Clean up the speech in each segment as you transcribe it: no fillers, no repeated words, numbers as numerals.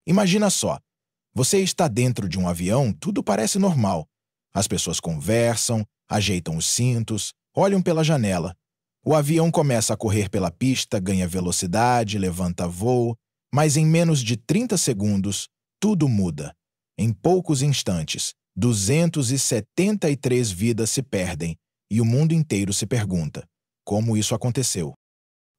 Imagina só, você está dentro de um avião, tudo parece normal. As pessoas conversam, ajeitam os cintos, olham pela janela. O avião começa a correr pela pista, ganha velocidade, levanta voo, mas em menos de 30 segundos, tudo muda. Em poucos instantes, 273 vidas se perdem e o mundo inteiro se pergunta: como isso aconteceu?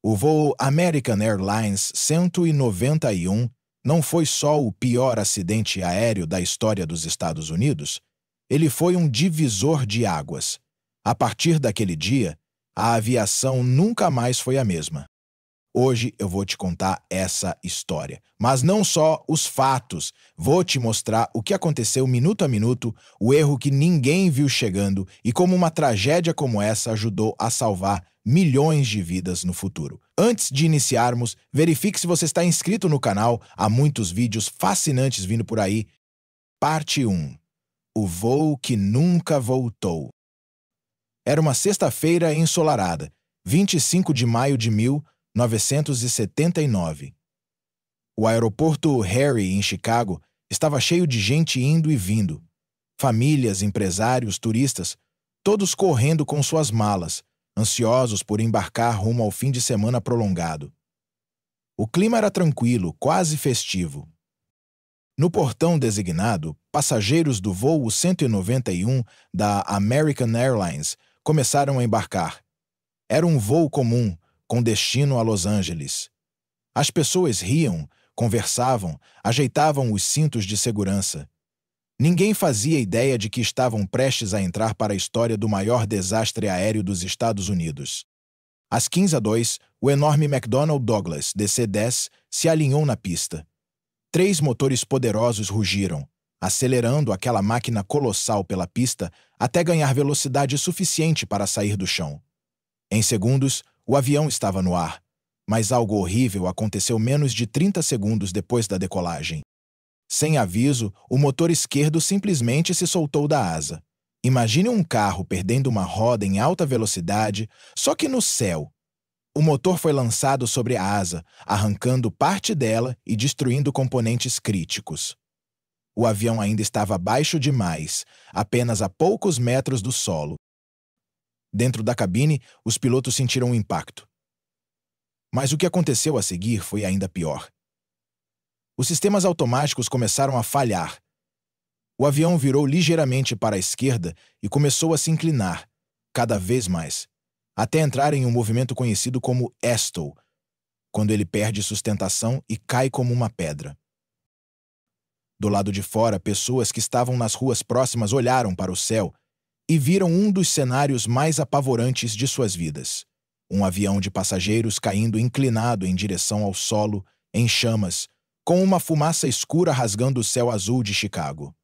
O voo American Airlines 191 não foi só o pior acidente aéreo da história dos Estados Unidos, ele foi um divisor de águas. A partir daquele dia, a aviação nunca mais foi a mesma. Hoje eu vou te contar essa história. Mas não só os fatos. Vou te mostrar o que aconteceu minuto a minuto, o erro que ninguém viu chegando e como uma tragédia como essa ajudou a salvar milhões de vidas no futuro. Antes de iniciarmos, verifique se você está inscrito no canal. Há muitos vídeos fascinantes vindo por aí. Parte 1. O voo que nunca voltou. Era uma sexta-feira ensolarada, 25 de maio de 1979. O aeroporto Harry, em Chicago, estava cheio de gente indo e vindo. Famílias, empresários, turistas, todos correndo com suas malas, ansiosos por embarcar rumo ao fim de semana prolongado. O clima era tranquilo, quase festivo. No portão designado, passageiros do voo 191 da American Airlines começaram a embarcar. Era um voo comum, com destino a Los Angeles. As pessoas riam, conversavam, ajeitavam os cintos de segurança. Ninguém fazia ideia de que estavam prestes a entrar para a história do maior desastre aéreo dos Estados Unidos. Às 15h02, o enorme McDonnell Douglas DC-10 se alinhou na pista. 3 motores poderosos rugiram, acelerando aquela máquina colossal pela pista até ganhar velocidade suficiente para sair do chão. Em segundos, o avião estava no ar, mas algo horrível aconteceu menos de 30 segundos depois da decolagem. Sem aviso, o motor esquerdo simplesmente se soltou da asa. Imagine um carro perdendo uma roda em alta velocidade, só que no céu. O motor foi lançado sobre a asa, arrancando parte dela e destruindo componentes críticos. O avião ainda estava baixo demais, apenas a poucos metros do solo. Dentro da cabine, os pilotos sentiram o impacto. Mas o que aconteceu a seguir foi ainda pior. Os sistemas automáticos começaram a falhar. O avião virou ligeiramente para a esquerda e começou a se inclinar, cada vez mais, até entrar em um movimento conhecido como ESTO, quando ele perde sustentação e cai como uma pedra. Do lado de fora, pessoas que estavam nas ruas próximas olharam para o céu e viram um dos cenários mais apavorantes de suas vidas. Um avião de passageiros caindo inclinado em direção ao solo, em chamas, com uma fumaça escura rasgando o céu azul de Chicago.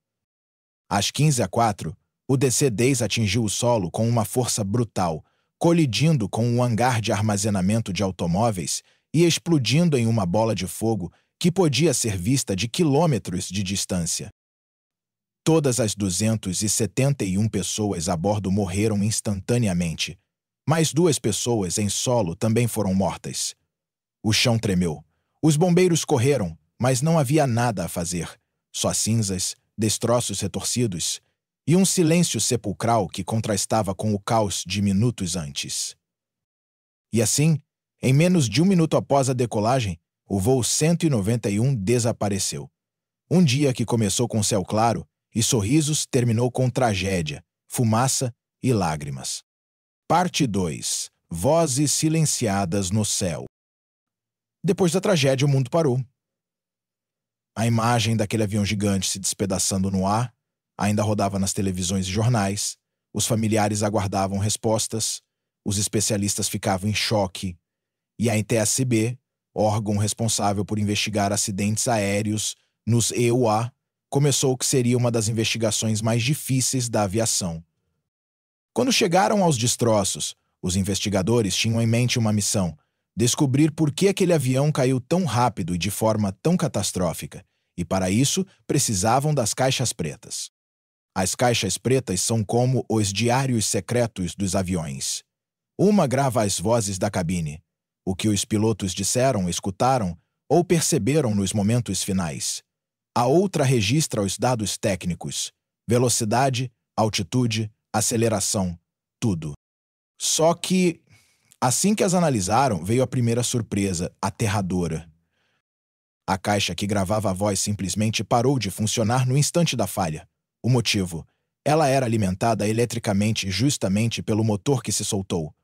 Às 15h04, o DC-10 atingiu o solo com uma força brutal, colidindo com um hangar de armazenamento de automóveis e explodindo em uma bola de fogo que podia ser vista de quilômetros de distância. Todas as 271 pessoas a bordo morreram instantaneamente. Mais 2 pessoas em solo também foram mortas. O chão tremeu. Os bombeiros correram, mas não havia nada a fazer. Só cinzas, destroços retorcidos e um silêncio sepulcral que contrastava com o caos de minutos antes. E assim, em menos de 1 minuto após a decolagem, o voo 191 desapareceu. Um dia que começou com céu claro e sorrisos terminou com tragédia, fumaça e lágrimas. Parte 2. Vozes silenciadas no céu. Depois da tragédia, o mundo parou. A imagem daquele avião gigante se despedaçando no ar ainda rodava nas televisões e jornais, os familiares aguardavam respostas, os especialistas ficavam em choque, e a NTSB, órgão responsável por investigar acidentes aéreos nos EUA, começou o que seria uma das investigações mais difíceis da aviação. Quando chegaram aos destroços, os investigadores tinham em mente uma missão: descobrir por que aquele avião caiu tão rápido e de forma tão catastrófica, e para isso precisavam das caixas pretas. As caixas pretas são como os diários secretos dos aviões. Uma grava as vozes da cabine, o que os pilotos disseram, escutaram ou perceberam nos momentos finais. A outra registra os dados técnicos: velocidade, altitude, aceleração, tudo. Só que, assim que as analisaram, veio a primeira surpresa, aterradora. A caixa que gravava a voz simplesmente parou de funcionar no instante da falha. O motivo: ela era alimentada eletricamente justamente pelo motor que se soltou.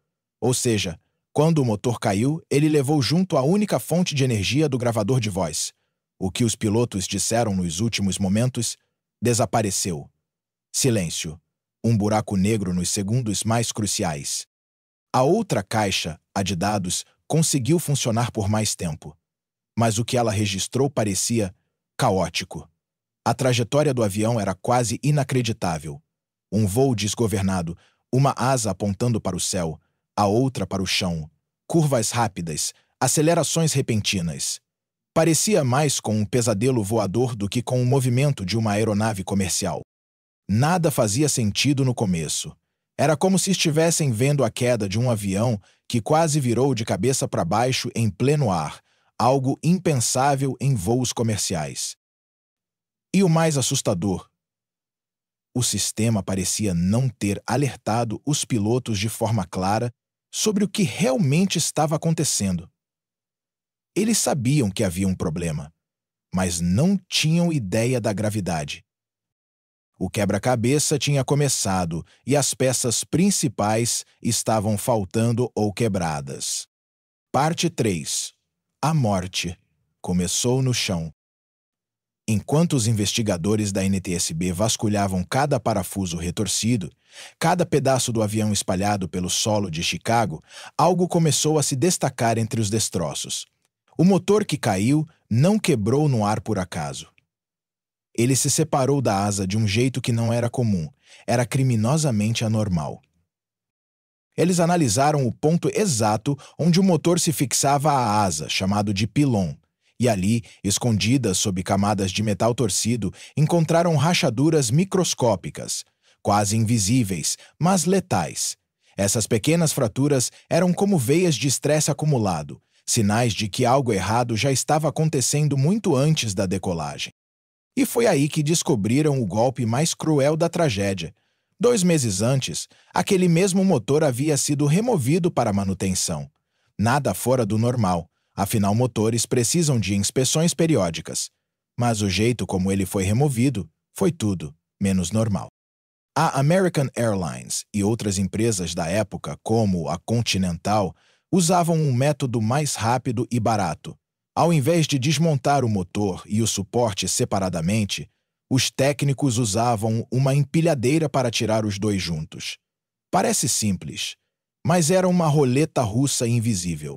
Ou seja, quando o motor caiu, ele levou junto a única fonte de energia do gravador de voz. O que os pilotos disseram nos últimos momentos desapareceu. Silêncio. Um buraco negro nos segundos mais cruciais. A outra caixa, a de dados, conseguiu funcionar por mais tempo. Mas o que ela registrou parecia caótico. A trajetória do avião era quase inacreditável. Um voo desgovernado, uma asa apontando para o céu, a outra para o chão, curvas rápidas, acelerações repentinas. Parecia mais com um pesadelo voador do que com o movimento de uma aeronave comercial. Nada fazia sentido no começo. Era como se estivessem vendo a queda de um avião que quase virou de cabeça para baixo em pleno ar, algo impensável em voos comerciais. E o mais assustador: o sistema parecia não ter alertado os pilotos de forma clara sobre o que realmente estava acontecendo. Eles sabiam que havia um problema, mas não tinham ideia da gravidade. O quebra-cabeça tinha começado e as peças principais estavam faltando ou quebradas. Parte 3. A morte começou no chão. Enquanto os investigadores da NTSB vasculhavam cada parafuso retorcido, cada pedaço do avião espalhado pelo solo de Chicago, algo começou a se destacar entre os destroços. O motor que caiu não quebrou no ar por acaso. Ele se separou da asa de um jeito que não era comum, era criminosamente anormal. Eles analisaram o ponto exato onde o motor se fixava à asa, chamado de pilon, e ali, escondidas sob camadas de metal torcido, encontraram rachaduras microscópicas, quase invisíveis, mas letais. Essas pequenas fraturas eram como veias de estresse acumulado, sinais de que algo errado já estava acontecendo muito antes da decolagem. E foi aí que descobriram o golpe mais cruel da tragédia. 2 meses antes, aquele mesmo motor havia sido removido para manutenção. Nada fora do normal, afinal motores precisam de inspeções periódicas. Mas o jeito como ele foi removido foi tudo menos normal. A American Airlines e outras empresas da época, como a Continental, usavam um método mais rápido e barato. Ao invés de desmontar o motor e o suporte separadamente, os técnicos usavam uma empilhadeira para tirar os dois juntos. Parece simples, mas era uma roleta russa invisível.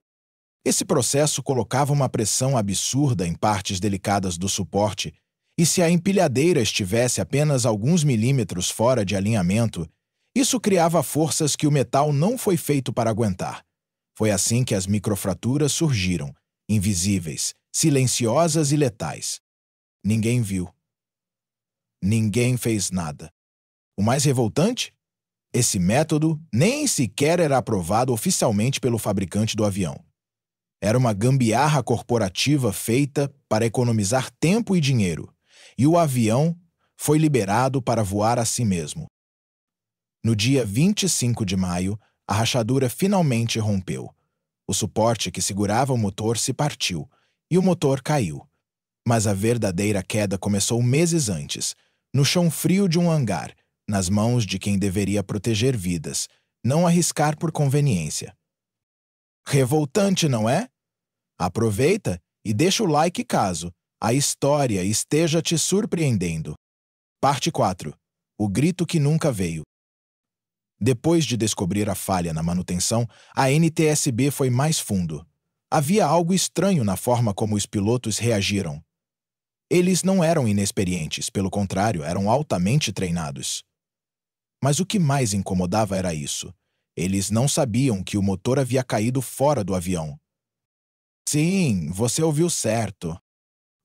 Esse processo colocava uma pressão absurda em partes delicadas do suporte, e se a empilhadeira estivesse apenas alguns milímetros fora de alinhamento, isso criava forças que o metal não foi feito para aguentar. Foi assim que as microfraturas surgiram, invisíveis, silenciosas e letais. Ninguém viu. Ninguém fez nada. O mais revoltante? Esse método nem sequer era aprovado oficialmente pelo fabricante do avião. Era uma gambiarra corporativa feita para economizar tempo e dinheiro, e o avião foi liberado para voar a si mesmo. No dia 25 de maio, a rachadura finalmente rompeu. O suporte que segurava o motor se partiu, e o motor caiu. Mas a verdadeira queda começou meses antes, no chão frio de um hangar, nas mãos de quem deveria proteger vidas, não arriscar por conveniência. Revoltante, não é? Aproveita e deixa o like caso a história esteja te surpreendendo. Parte 4. O grito que nunca veio. Depois de descobrir a falha na manutenção, a NTSB foi mais fundo. Havia algo estranho na forma como os pilotos reagiram. Eles não eram inexperientes, pelo contrário, eram altamente treinados. Mas o que mais incomodava era isso. Eles não sabiam que o motor havia caído fora do avião. Sim, você ouviu certo.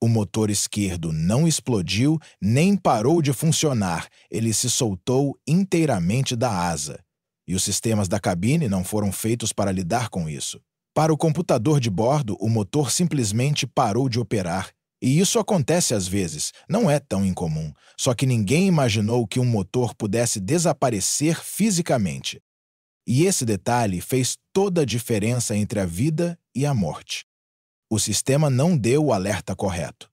O motor esquerdo não explodiu nem parou de funcionar, ele se soltou inteiramente da asa. E os sistemas da cabine não foram feitos para lidar com isso. Para o computador de bordo, o motor simplesmente parou de operar E isso acontece às vezes, não é tão incomum, só que ninguém imaginou que um motor pudesse desaparecer fisicamente. E esse detalhe fez toda a diferença entre a vida e a morte. O sistema não deu o alerta correto.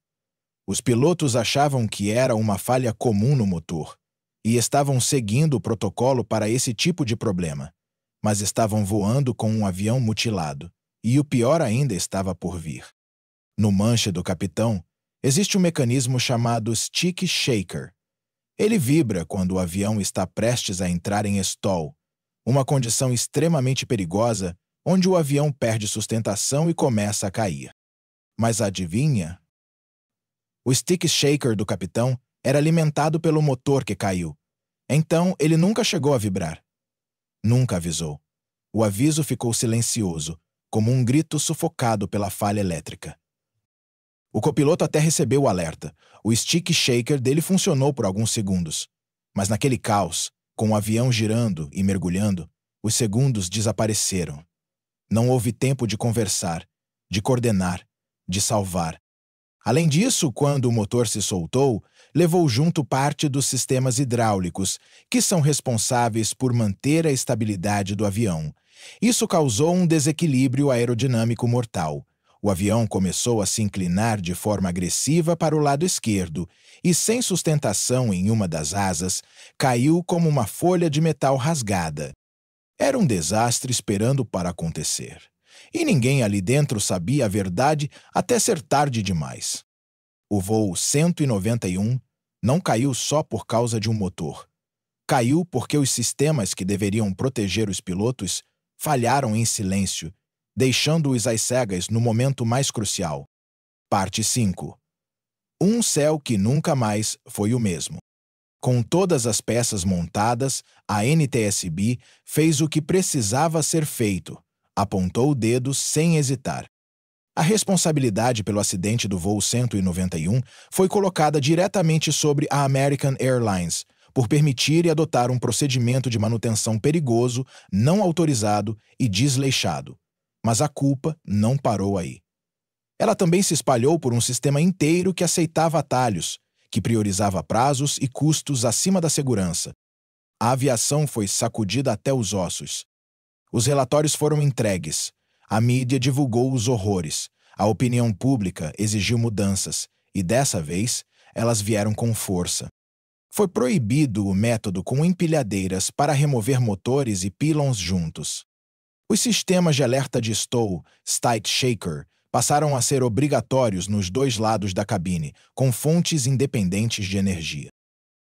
Os pilotos achavam que era uma falha comum no motor e estavam seguindo o protocolo para esse tipo de problema, mas estavam voando com um avião mutilado, e o pior ainda estava por vir. No manche do capitão, existe um mecanismo chamado stick shaker. Ele vibra quando o avião está prestes a entrar em stall, uma condição extremamente perigosa onde o avião perde sustentação e começa a cair. Mas adivinha? O stick shaker do capitão era alimentado pelo motor que caiu. Então, ele nunca chegou a vibrar. Nunca avisou. O aviso ficou silencioso, como um grito sufocado pela falha elétrica. O copiloto até recebeu o alerta. O stick shaker dele funcionou por alguns segundos. Mas naquele caos, com o avião girando e mergulhando, os segundos desapareceram. Não houve tempo de conversar, de coordenar, de salvar. Além disso, quando o motor se soltou, levou junto parte dos sistemas hidráulicos, que são responsáveis por manter a estabilidade do avião. Isso causou um desequilíbrio aerodinâmico mortal. O avião começou a se inclinar de forma agressiva para o lado esquerdo e, sem sustentação em uma das asas, caiu como uma folha de metal rasgada. Era um desastre esperando para acontecer. E ninguém ali dentro sabia a verdade até ser tarde demais. O voo 191 não caiu só por causa de um motor. Caiu porque os sistemas que deveriam proteger os pilotos falharam em silêncio, deixando-os às cegas no momento mais crucial. Parte 5. Um céu que nunca mais foi o mesmo. Com todas as peças montadas, a NTSB fez o que precisava ser feito. Apontou o dedo sem hesitar. A responsabilidade pelo acidente do voo 191 foi colocada diretamente sobre a American Airlines, por permitir e adotar um procedimento de manutenção perigoso, não autorizado e desleixado. Mas a culpa não parou aí. Ela também se espalhou por um sistema inteiro que aceitava atalhos, que priorizava prazos e custos acima da segurança. A aviação foi sacudida até os ossos. Os relatórios foram entregues. A mídia divulgou os horrores. A opinião pública exigiu mudanças, e dessa vez, elas vieram com força. Foi proibido o método com empilhadeiras para remover motores e pylons juntos. Os sistemas de alerta de stall, stick shaker, passaram a ser obrigatórios nos dois lados da cabine, com fontes independentes de energia.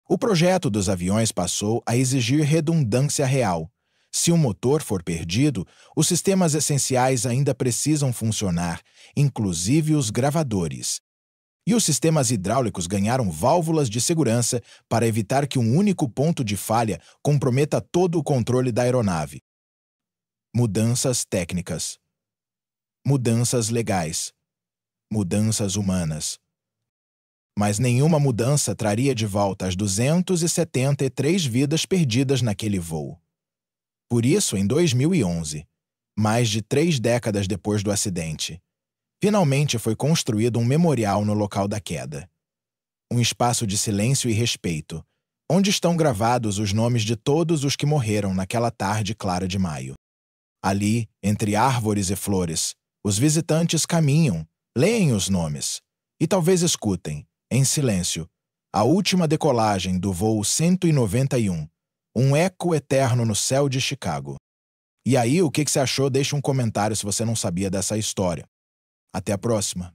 O projeto dos aviões passou a exigir redundância real. Se um motor for perdido, os sistemas essenciais ainda precisam funcionar, inclusive os gravadores. E os sistemas hidráulicos ganharam válvulas de segurança para evitar que um único ponto de falha comprometa todo o controle da aeronave. Mudanças técnicas. Mudanças legais. Mudanças humanas. Mas nenhuma mudança traria de volta as 273 vidas perdidas naquele voo. Por isso, em 2011, mais de 3 décadas depois do acidente, finalmente foi construído um memorial no local da queda. Um espaço de silêncio e respeito, onde estão gravados os nomes de todos os que morreram naquela tarde clara de maio. Ali, entre árvores e flores, os visitantes caminham, leem os nomes e talvez escutem, em silêncio, a última decolagem do voo 191, um eco eterno no céu de Chicago. E aí, o que você achou? Deixe um comentário se você não sabia dessa história. Até a próxima.